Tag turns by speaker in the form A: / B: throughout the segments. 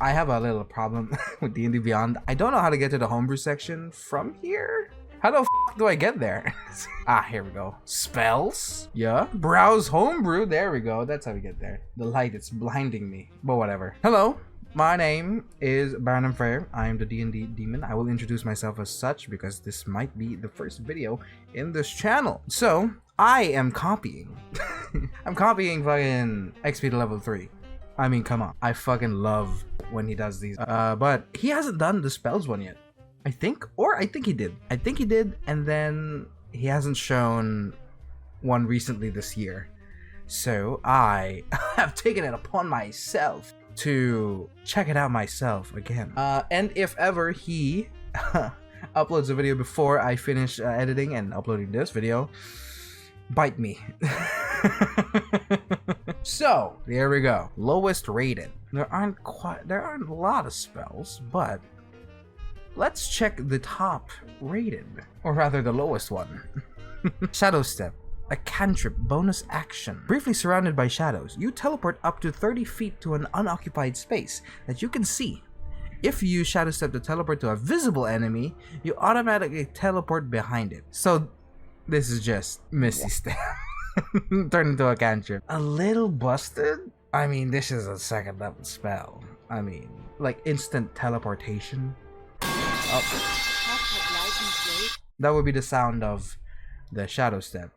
A: I have a little problem with D&D Beyond. I don't know how to get to the homebrew section from here. How the f do I get there? Here we go. Spells? Yeah. Browse homebrew. There we go. That's how we get there. The light is blinding me. But whatever. Hello. My name is Baron Fair. I am the D&D demon. I will introduce myself as such because this might be the first video in this channel. So, I am copying. I'm copying fucking XP to level 3. I mean, come on. I fucking love when he does these. But he hasn't done the spells one yet. I think he did. I think he did, and then he hasn't shown one recently this year. So I have taken it upon myself to check it out myself again. And if ever he uploads a video before I finish editing and uploading this video, bite me. So there we go. Lowest rated. There aren't a lot of spells, but let's check the top rated, or rather the lowest one. Shadow Step, a cantrip bonus action. Briefly surrounded by shadows, you teleport up to 30 feet to an unoccupied space that you can see. If you use Shadow Step to teleport to a visible enemy, you automatically teleport behind it. So this is just Misty Step. Turn into a cantrip. A little busted? I mean, this is a second level spell. I mean, like instant teleportation. Oh. That would be the sound of the Shadow Step.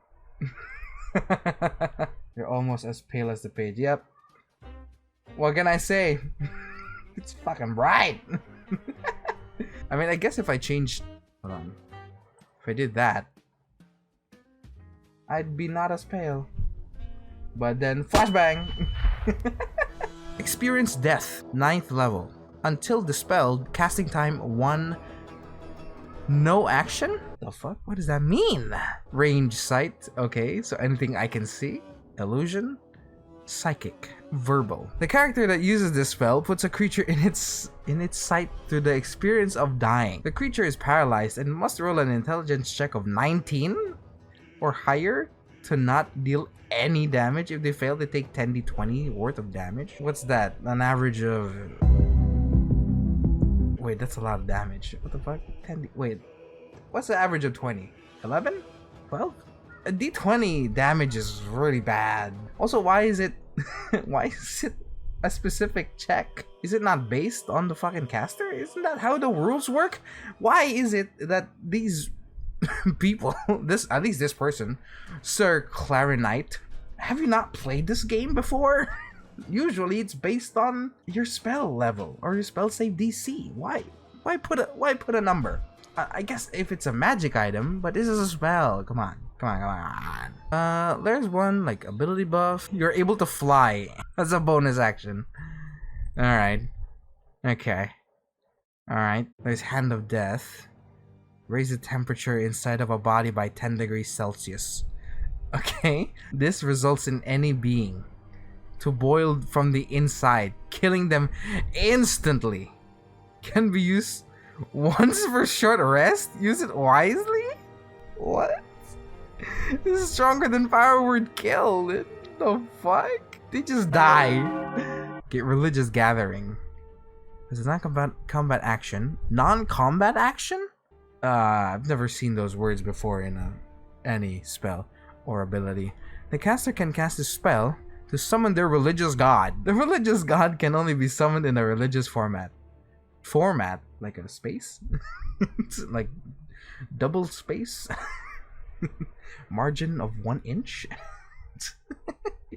A: You're almost as pale as the page. Yep. What can I say? It's fucking bright. I mean, I guess if I changed... Hold on. If I did that, I'd be not as pale. But then, flashbang! Experience Death, 9th level. Until dispelled, casting time 1. No action? The fuck? What does that mean? Range sight. Okay, so anything I can see. Illusion. Psychic. Verbal. The character that uses this spell puts a creature in its sight through the experience of dying. The creature is paralyzed and must roll an intelligence check of 19 or higher to not deal any damage. If they fail, they take 10d20 worth of damage. What's that? An average of... Wait, that's a lot of damage. What the fuck? 10d... Wait. What's the average of 20? 11? 12? A d20 damage is really bad. Also, why is it... why is it a specific check? Is it not based on the fucking caster? Isn't that how the rules work? Why is it that these... people, at least this person, Sir Clarinite, have you not played this game before? Usually it's based on your spell level or your spell save DC. Why put a number? I guess if it's a magic item, but this is a spell. Come on. There's one like ability buff. You're able to fly. That's a bonus action. All right. Okay. All right. There's Hand of Death. Raise the temperature inside of a body by 10 degrees Celsius. Okay. This results in any being to boil from the inside, killing them instantly. Can be used once for short rest. Use it wisely? What? This is stronger than Fire Word Kill. What the fuck? They just die. Get Religious Gathering. This is not combat action. Non-combat action? I've never seen those words before in any spell or ability. The caster can cast a spell to summon their religious god. The religious god can only be summoned in a religious format. Format? Like a space? Like double space? Margin of 1 inch?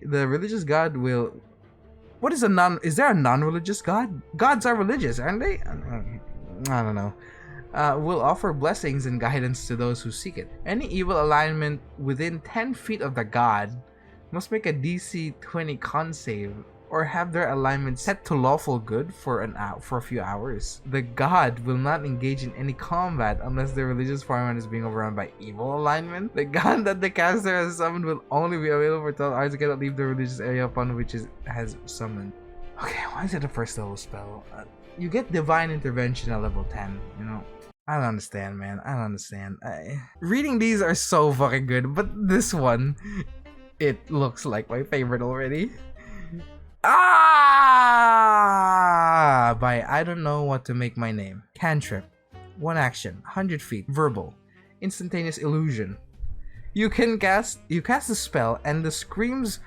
A: The religious god will... What is a non... Is there a non-religious god? Gods are religious, aren't they? I don't know. Will offer blessings and guidance to those who seek it. Any evil alignment within 10 feet of the god must make a DC 20 con save or have their alignment set to lawful good for a few hours. The god will not engage in any combat unless their religious format is being overrun by evil alignment. The god that the caster has summoned will only be available for 12 hours and cannot leave the religious area upon which it has summoned. Okay, why is it a first level spell? You get Divine Intervention at level 10, you know? I don't understand, man. I don't understand. Reading these are so fucking good, but this one, it looks like my favorite already. Ah! By I don't know what to make my name. Cantrip. One action. 100 feet. Verbal. Instantaneous illusion. You cast a spell and the screams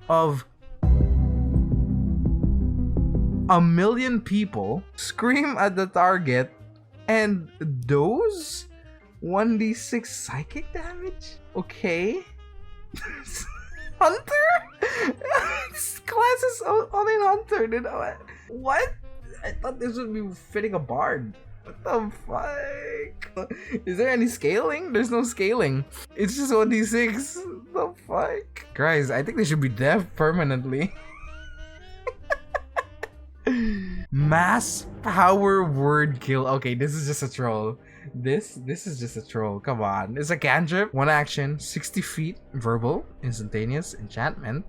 A: of 1,000,000 people scream at the target and those 1d6 psychic damage? Okay. Hunter? This class is only an hunter, dude. What? I thought this would be fitting a bard. What the fuck? Is there any scaling? There's no scaling. It's just 1d6. What the fuck? Guys, I think they should be deaf permanently. Mass power word kill. Okay, this is just a troll. This is just a troll. Come on. It's a cantrip. One action, 60 feet, verbal, instantaneous, enchantment.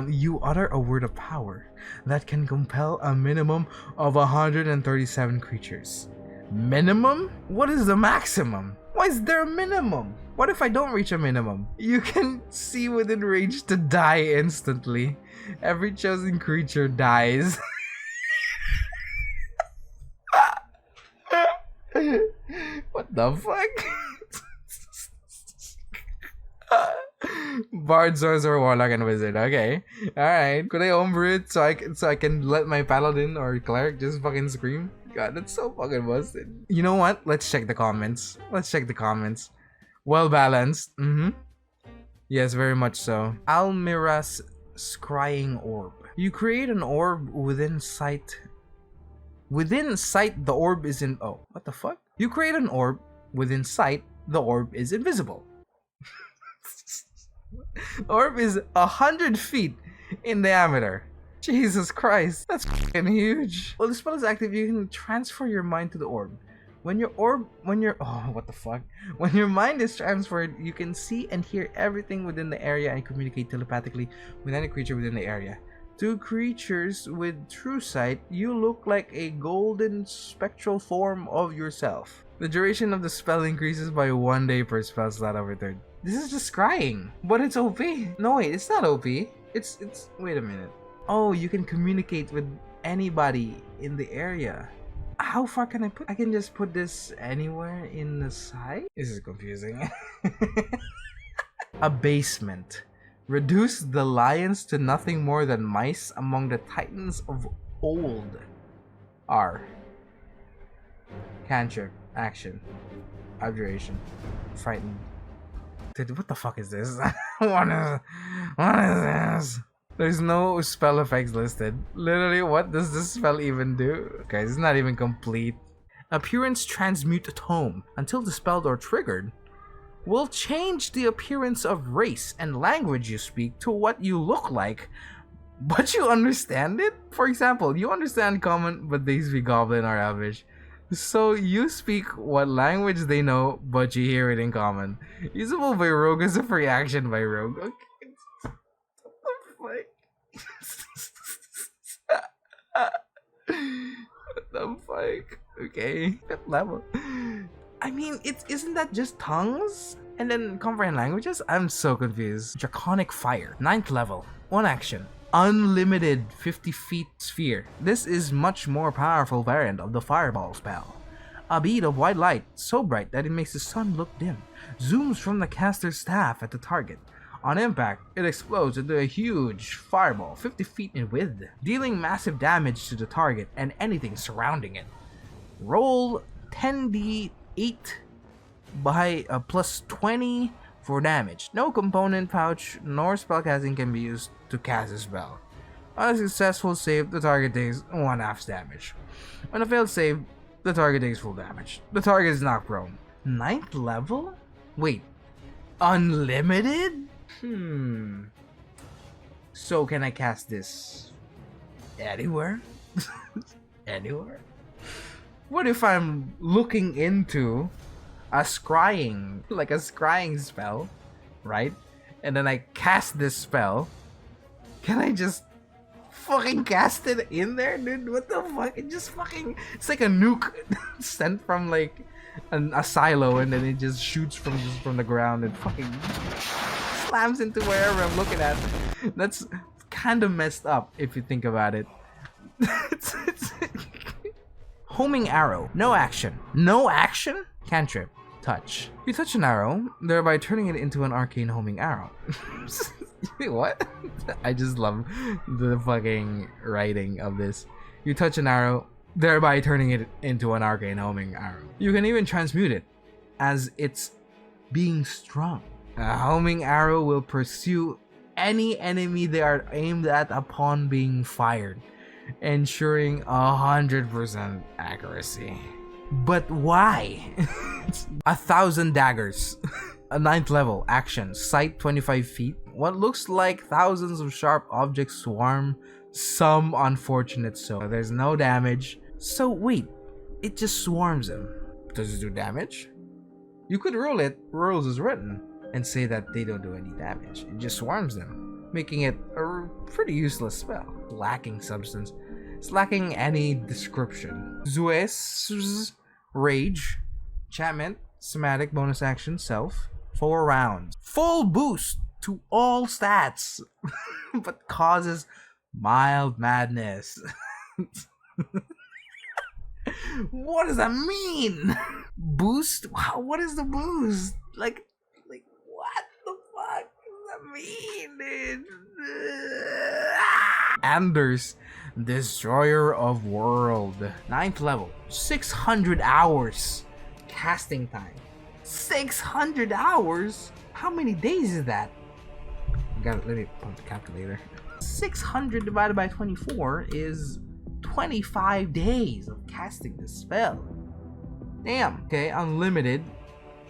A: You utter a word of power that can compel a minimum of 137 creatures. Minimum? What is the maximum? Why is there a minimum? What if I don't reach a minimum? You can see within range to die instantly. Every chosen creature dies. What the fuck? Bard, sorcerer, warlock, and wizard. Okay, all right. Could I homebrew it so I can let my paladin or cleric just fucking scream? God, that's so fucking busted. You know what? Let's check the comments. Well balanced. Yes, very much so. Almira's scrying orb. You create an orb within sight. Within sight, the orb is in. Oh, what the fuck? You create an orb within sight. The orb is invisible. The orb is 100 feet in diameter. Jesus Christ, that's fucking huge. While the spell is active, you can transfer your mind to the orb. When your mind is transferred, you can see and hear everything within the area and communicate telepathically with any creature within the area. To creatures with true sight, you look like a golden spectral form of yourself. The duration of the spell increases by 1 day per spell slot overturned. This is just scrying, but it's OP. No wait, it's not OP. It's wait a minute. Oh, you can communicate with anybody in the area. How far can I put? I can just put this anywhere in the side? This is confusing. Abasement. Reduce the lions to nothing more than mice among the titans of old. R. Cantrip. Action. Abjuration. Frightened. Dude, what the fuck is this? What is this? There's no spell effects listed. Literally, what does this spell even do? Guys, it's not even complete. Appearance transmute tome. Until dispelled or triggered, will change the appearance of race and language you speak to what you look like, but you understand it? For example, you understand common, but they speak goblin or elvish. So you speak what language they know, but you hear it in common. Usable by rogue as a free action by rogue. Okay. What the fuck? Okay. That level. I mean, isn't that just tongues? And then comprehend languages? I'm so confused. Draconic Fire. 9th level. 1 action. Unlimited 50 feet sphere. This is much more powerful variant of the fireball spell. A bead of white light, so bright that it makes the sun look dim, zooms from the caster's staff at the target. On impact, it explodes into a huge fireball 50 feet in width, dealing massive damage to the target and anything surrounding it. Roll 10d8 by a plus 20 for damage. No component pouch nor spellcasting can be used to cast a spell. On a successful save, the target takes 1/2 damage. On a failed save, the target takes full damage. The target is not prone. 9th level? Wait, unlimited? So can I cast this anywhere? Anywhere? What if I'm looking into a scrying spell, right? And then I cast this spell. Can I just fucking cast it in there, dude? What the fuck? It's like a nuke sent from like a silo, and then it just shoots from the ground and fucking slams into wherever I'm looking at. That's kind of messed up if you think about it. Homing arrow. No action. No action? Cantrip. Touch. You touch an arrow, thereby turning it into an arcane homing arrow. What? I just love the fucking writing of this. You touch an arrow, thereby turning it into an arcane homing arrow. You can even transmute it as it's being strung. A homing arrow will pursue any enemy they are aimed at upon being fired, ensuring 100% accuracy. But why? 1,000 daggers. A 9th level action. Sight 25 feet. What looks like thousands of sharp objects swarm, some unfortunate so. There's no damage. So wait, it just swarms them. Does it do damage? You could rule it, rules as written, and say that they don't do any damage. It just swarms them, making it a pretty useless spell. Lacking substance. It's lacking any description. Zeus' Rage. Enchantment. Somatic bonus action. Self. 4 rounds. Full boost to all stats. But causes mild madness. What does that mean? Boost? What is the boost? Like what the fuck does that mean, dude? Anders, Destroyer of World. 9th level. 600 hours. Casting time. 600 hours? How many days is that? Let me pump the calculator. 600 divided by 24 is 25 days of casting the spell. Damn. Okay, unlimited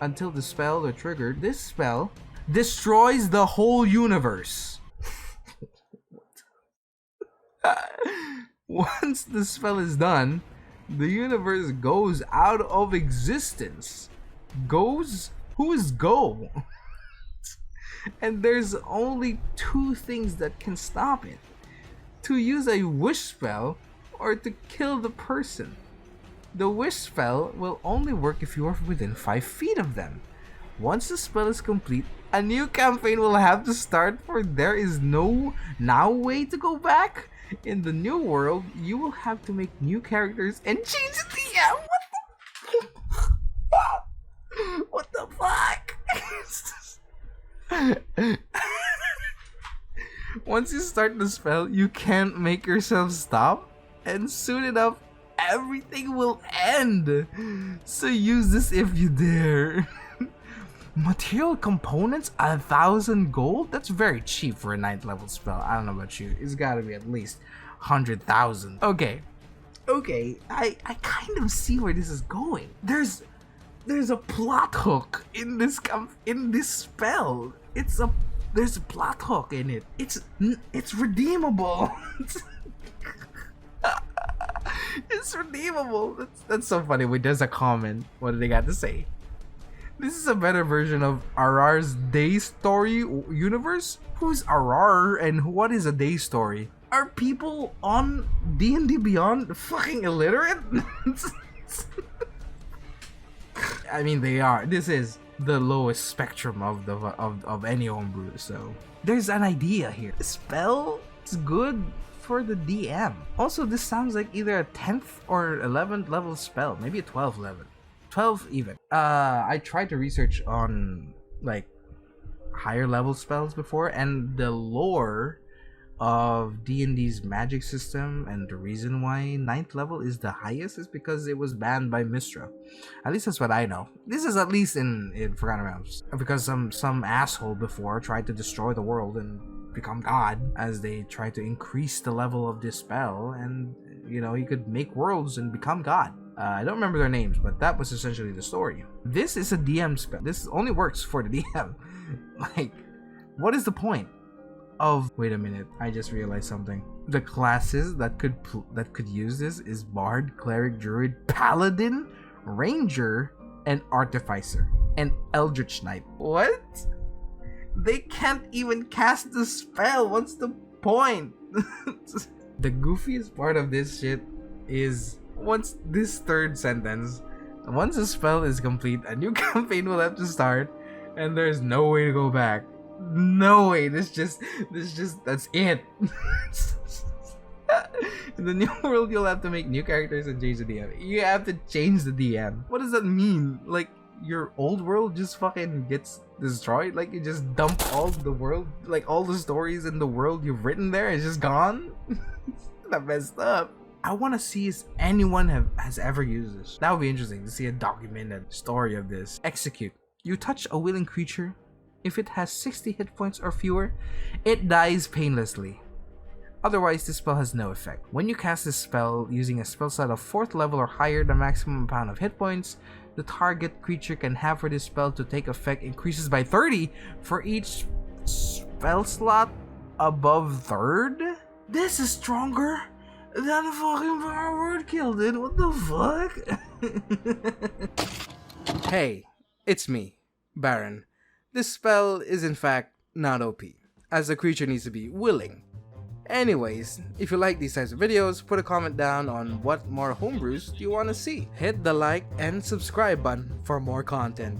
A: until the spell are triggered. This spell destroys the whole universe. Once the spell is done, the universe goes out of existence. Goes? Who is go? And there's only 2 things that can stop it. To use a wish spell or to kill the person. The wish spell will only work if you are within 5 feet of them. Once the spell is complete, a new campaign will have to start, for there is no now way to go back. In the new world, you will have to make new characters and change the DM. What the fuck? Once you start the spell, you can't make yourself stop, and soon enough, everything will end. So use this if you dare. Material components, 1,000 gold? That's very cheap for a 9th level spell. I don't know about you. It's gotta be at least 100,000. Okay, I kind of see where this is going. There's a plot hook in this spell. There's a plot hook in it. It's redeemable. It's redeemable. That's so funny. Wait, there's a comment. What do they got to say? This is a better version of Arar's day story universe. Who's Arar and what is a day story? Are people on D&D Beyond fucking illiterate? I mean, they are. This is the lowest spectrum of any homebrew. So there's an idea here. The spell is good for the DM. Also, this sounds like either a 10th or 11th level spell, maybe a 12th level. 12 even. I tried to research on like higher level spells before, and the lore of D&D's magic system and the reason why 9th level is the highest is because it was banned by Mistra. At least that's what I know. This is at least in Forgotten Realms, because some asshole before tried to destroy the world and become god as they tried to increase the level of this spell, and you know, he could make worlds and become god. I don't remember their names, but that was essentially the story. This is a DM spell. This only works for the DM. Like, what is the point of... Wait a minute, I just realized something. The classes that could use this is Bard, Cleric, Druid, Paladin, Ranger, and Artificer, and Eldritch Knight. What? They can't even cast the spell. What's the point? The goofiest part of this shit is... Once this third sentence, once a spell is complete, a new campaign will have to start, and there's no way to go back. No way. That's it. In the new world, you'll have to make new characters and change the DM. You have to change the DM. What does that mean? Like, your old world just fucking gets destroyed? Like, you just dump all the world, like all the stories in the world you've written there is just gone? That messed up. I want to see if anyone has ever used this. That would be interesting to see a documented story of this. Execute. You touch a willing creature. If it has 60 hit points or fewer, it dies painlessly. Otherwise, this spell has no effect. When you cast this spell using a spell slot of 4th level or higher, the maximum amount of hit points the target creature can have for this spell to take effect increases by 30 for each spell slot above 3rd? This is stronger than fucking Power Word Kill, dude. What the fuck? Hey, it's me, Baron. This spell is in fact not OP, as the creature needs to be willing. Anyways, if you like these types of videos, put a comment down on what more homebrews do you want to see. Hit the like and subscribe button for more content.